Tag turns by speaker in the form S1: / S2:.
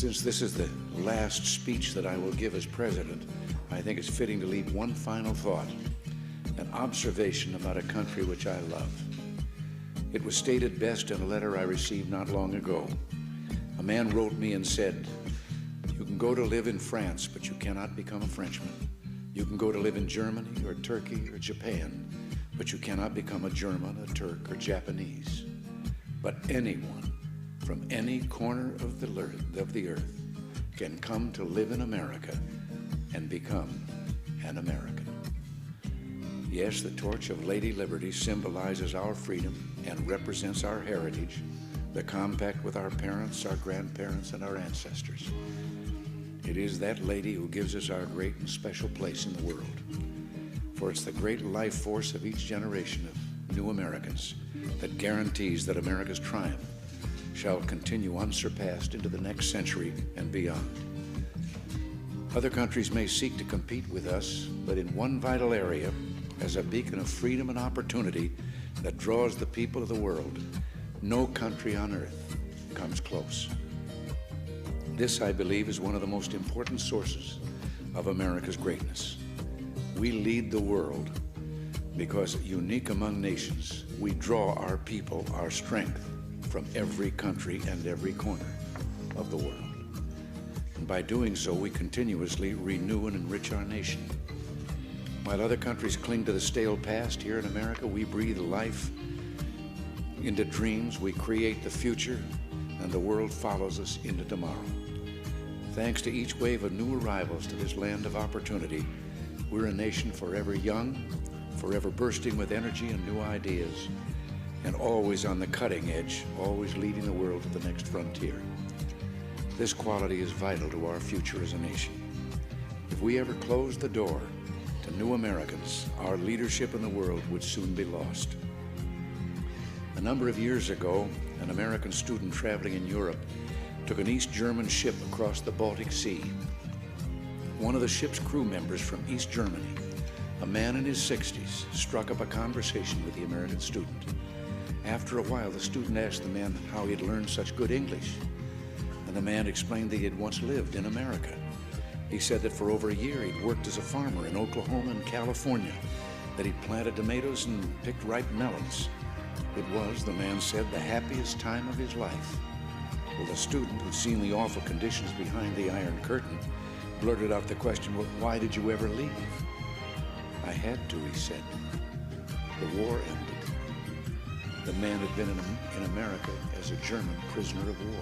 S1: Since this is the last speech that I will give as president, I think it's fitting to leave one final thought, an observation about a country which I love. It was stated best in a letter I received not long ago. A man wrote me and said, "You can go to live in France, but you cannot become a Frenchman. You can go to live in Germany or Turkey or Japan, but you cannot become a German, a Turk, or Japanese. But anyone from any corner of the earth can come to live in America and become an American." Yes, the torch of Lady Liberty symbolizes our freedom and represents our heritage, the compact with our parents, our grandparents, and our ancestors. It is that lady who gives us our great and special place in the world. For it's the great life force of each generation of new Americans that guarantees that America's triumph shall continue unsurpassed into the next century and beyond. Other countries may seek to compete with us, but in one vital area, as a beacon of freedom and opportunity that draws the people of the world, no country on earth comes close. This, I believe, is one of the most important sources of America's greatness. We lead the world because, unique among nations, we draw our people, our strength, from every country and every corner of the world. And by doing so, we continuously renew and enrich our nation. While other countries cling to the stale past, here in America, we breathe life into dreams, we create the future, and the world follows us into tomorrow. Thanks to each wave of new arrivals to this land of opportunity, we're a nation forever young, forever bursting with energy and new ideas, and always on the cutting edge, always leading the world to the next frontier. This quality is vital to our future as a nation. If we ever close the door to new Americans, our leadership in the world would soon be lost. A number of years ago, an American student traveling in Europe took an East German ship across the Baltic Sea. One of the ship's crew members from East Germany, a man in his 60s, struck up a conversation with the American student. After a while, the student asked the man how he had learned such good English, and the man explained that he had once lived in America. He said that for over a year he'd worked as a farmer in Oklahoma and California, that he'd planted tomatoes and picked ripe melons. It was, the man said, the happiest time of his life. Well, the student, who'd seen the awful conditions behind the Iron Curtain, blurted out the question, "Well, why did you ever leave?" "I had to," he said. "The war ended." The man had been in America as a German prisoner of war.